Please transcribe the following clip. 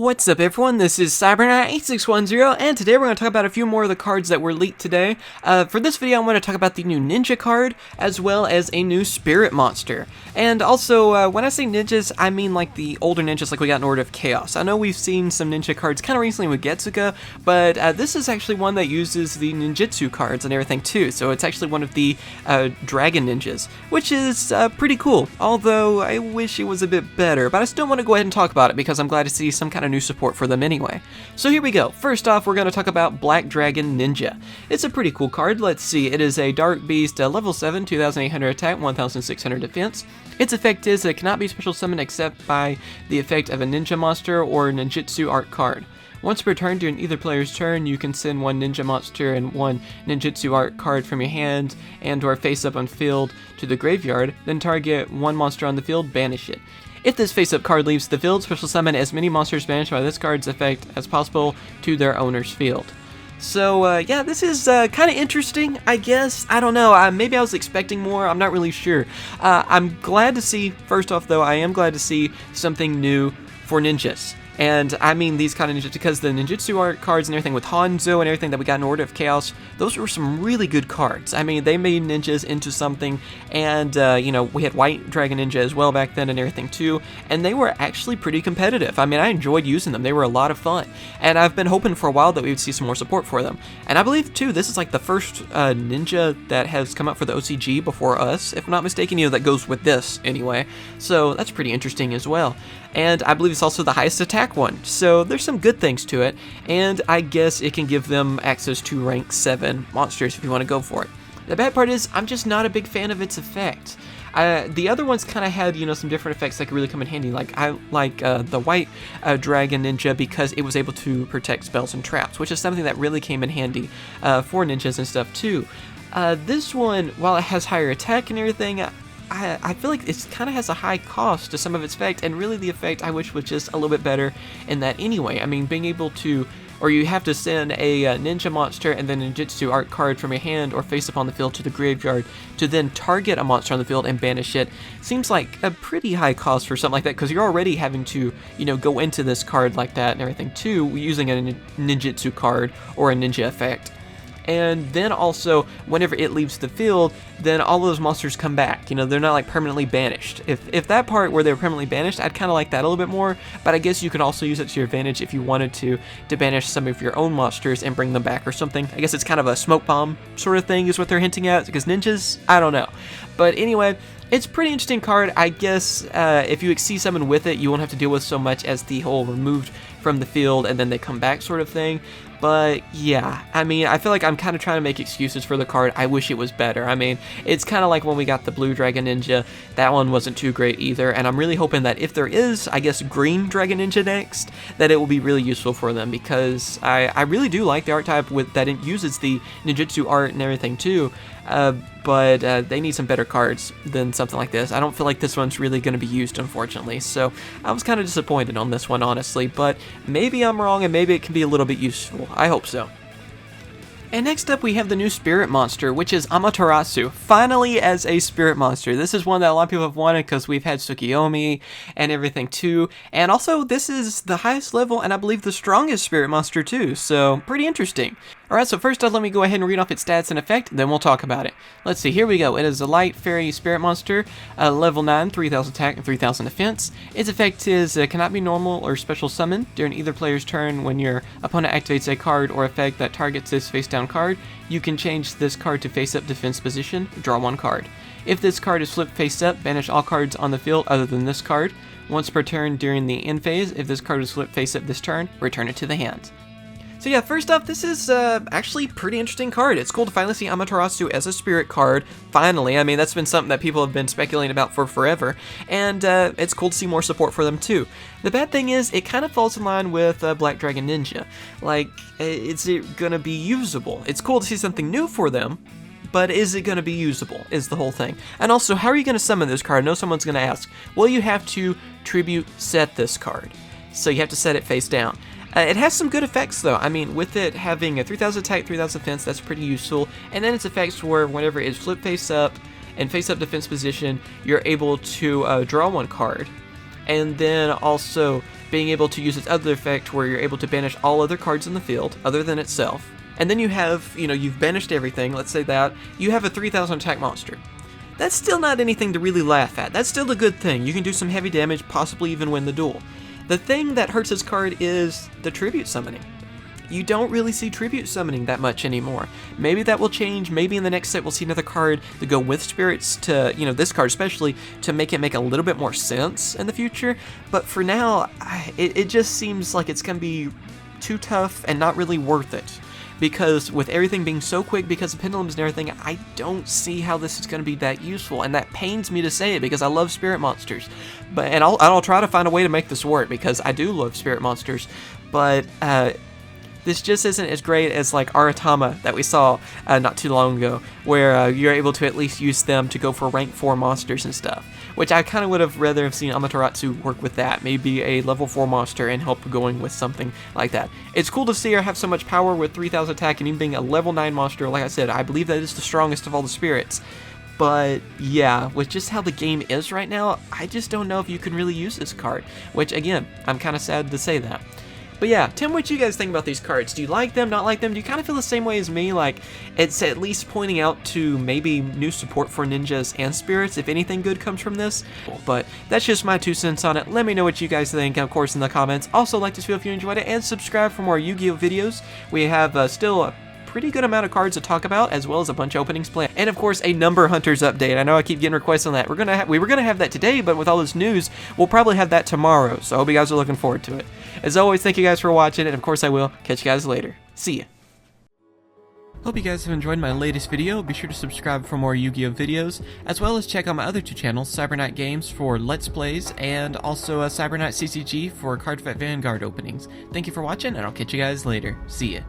What's up everyone, this is CyberKnight 8610 and today we're going to talk about a few more of the cards that were leaked today. For this video I'm going to talk about the new ninja card as well as a new spirit monster. And also, when I say ninjas, I mean like the older ninjas like we got in Order of Chaos. I know we've seen some ninja cards kind of recently with Getsuga, but this is actually one that uses the ninjutsu cards and everything too. So it's actually one of the Dragon Ninjas, which is pretty cool. Although I wish it was a bit better, but I still want to go ahead and talk about it because I'm glad to see some kind of new support for them anyway. So here we go. First off, we're going to talk about Black Dragon Ninja. It's a pretty cool card. Let's see. It is a Dark Beast, level 7, 2,800 attack, 1,600 defense. Its effect is that it cannot be special summoned except by the effect of a ninja monster or ninjutsu art card. Once per turn during either player's turn, you can send one ninja monster and one ninjutsu art card from your hand and or face up on field to the graveyard, then target one monster on the field, banish it. If this face-up card leaves the field, special summon as many monsters banished by this card's effect as possible to their owner's field. So, yeah, this is kind of interesting, I guess. I don't know. Maybe I was expecting more. I'm not really sure. I'm glad to see, first off, though, I am glad to see something new for ninjas. And I mean these kind of ninjas because the ninjutsu art cards and everything with Hanzo and everything that we got in Order of Chaos, those were some really good cards. I mean, they made ninjas into something, and, you know, we had White Dragon Ninja as well back then and everything too, and they were actually pretty competitive. I mean, I enjoyed using them. They were a lot of fun, and I've been hoping for a while that we would see some more support for them. And I believe, too, this is like the first ninja that has come out for the OCG before us, if I'm not mistaken, you know, that goes with this anyway. So that's pretty interesting as well. And I believe it's also the highest attack one, so there's some good things to it, and I guess it can give them access to rank 7 monsters if you want to go for it. The bad part is, I'm just not a big fan of its effect. The other ones kind of had, you know, some different effects that could really come in handy, like I like the White Dragon Ninja because it was able to protect spells and traps, which is something that really came in handy for ninjas and stuff too. This one, while it has higher attack and everything, I feel like it kind of has a high cost to some of its effect, and really the effect I wish was just a little bit better in that anyway. I mean, being able to, or you have to send a ninja monster and then a ninjutsu art card from your hand or face up on the field to the graveyard to then target a monster on the field and banish it seems like a pretty high cost for something like that, because you're already having to, you know, go into this card like that and everything too, using a ninjutsu card or a ninja effect. And then also, whenever it leaves the field, then all those monsters come back. You know, they're not like permanently banished. If that part where they were permanently banished, I'd kind of like that a little bit more, but I guess you could also use it to your advantage if you wanted to banish some of your own monsters and bring them back or something. I guess it's kind of a smoke bomb sort of thing is what they're hinting at, because ninjas, I don't know. But anyway, it's a pretty interesting card. I guess if you see someone with it, you won't have to deal with so much as the whole removed from the field and then they come back sort of thing. But yeah, I mean, I feel like I'm kind of trying to make excuses for the card. I wish it was better. I mean, it's kind of like when we got the Blue Dragon Ninja. That one wasn't too great either, and I'm really hoping that if there is, I guess, Green Dragon Ninja next, that it will be really useful for them, because I really do like the art type that it uses the ninjutsu art and everything too. But they need some better cards than something like this. I don't feel like this one's really going to be used, unfortunately, so I was kind of disappointed on this one, honestly, but maybe I'm wrong and maybe it can be a little bit useful. I hope so. And next up we have the new spirit monster, which is Amaterasu, finally as a spirit monster. This is one that a lot of people have wanted because we've had Tsukiyomi and everything too, and also this is the highest level and I believe the strongest spirit monster too, so pretty interesting. Alright, so first up, let me go ahead and read off its stats and effect, then we'll talk about it. Let's see, here we go. It is a light fairy spirit monster, level 9, 3,000 attack, and 3,000 defense. Its effect is cannot be normal or special summoned during either player's turn. When your opponent activates a card or effect that targets this face down card, you can change this card to face up defense position, draw one card. If this card is flipped face up, banish all cards on the field other than this card. Once per turn during the end phase, if this card is flipped face up this turn, return it to the hand. So yeah, first off, this is actually a pretty interesting card. It's cool to finally see Amaterasu as a spirit card, finally. I mean, that's been something that people have been speculating about for forever, and it's cool to see more support for them too. The bad thing is, it kind of falls in line with Black Dragon Ninja. Like, is it gonna be usable? It's cool to see something new for them, but is it going to be usable, is the whole thing. And also, how are you going to summon this card? I know someone's going to ask. Well, you have to tribute set this card. So you have to set it face down. It has some good effects though. I mean, with it having a 3,000 attack, 3,000 defense, that's pretty useful. And then its effects were whenever it's flip face up and face up defense position, you're able to draw one card. And then also being able to use its other effect where you're able to banish all other cards in the field other than itself. And then you have, you've banished everything, let's say that, you have a 3000 attack monster. That's still not anything to really laugh at. That's still a good thing. You can do some heavy damage, possibly even win the duel. The thing that hurts this card is the tribute summoning. You don't really see tribute summoning that much anymore. Maybe that will change. Maybe in the next set we'll see another card to go with spirits to, this card especially, to make it make a little bit more sense in the future. But for now, it just seems like it's going to be too tough and not really worth it. Because with everything being so quick because of pendulums and everything, I don't see how this is going to be that useful, and that pains me to say it because I love spirit monsters. And I'll try to find a way to make this work because I do love spirit monsters, but this just isn't as great as like Aratama that we saw not too long ago, where you're able to at least use them to go for rank 4 monsters and stuff. Which I kind of would have rather have seen Amaterasu work with that, maybe a level 4 monster and help going with something like that. It's cool to see her have so much power with 3000 attack and even being a level 9 monster. Like I said, I believe that is the strongest of all the spirits. But yeah, with just how the game is right now, I just don't know if you can really use this card. Which again, I'm kind of sad to say that. But yeah, tell me what you guys think about these cards. Do you like them, not like them? Do you kind of feel the same way as me? Like, it's at least pointing out to maybe new support for ninjas and spirits, if anything good comes from this. But that's just my 2 cents on it. Let me know what you guys think, of course, in the comments. Also, like this video if you enjoyed it, and subscribe for more Yu-Gi-Oh videos. We have still a pretty good amount of cards to talk about, as well as a bunch of openings planned. And of course, a number hunters update. I know I keep getting requests on that. We were gonna have that today, but with all this news, we'll probably have that tomorrow. So I hope you guys are looking forward to it. As always, thank you guys for watching, and of course I will catch you guys later. See ya. Hope you guys have enjoyed my latest video. Be sure to subscribe for more Yu-Gi-Oh videos, as well as check out my other 2 channels, CyberKnight Games for Let's Plays, and also CyberKnight CCG for Cardfight Vanguard openings. Thank you for watching, and I'll catch you guys later. See ya.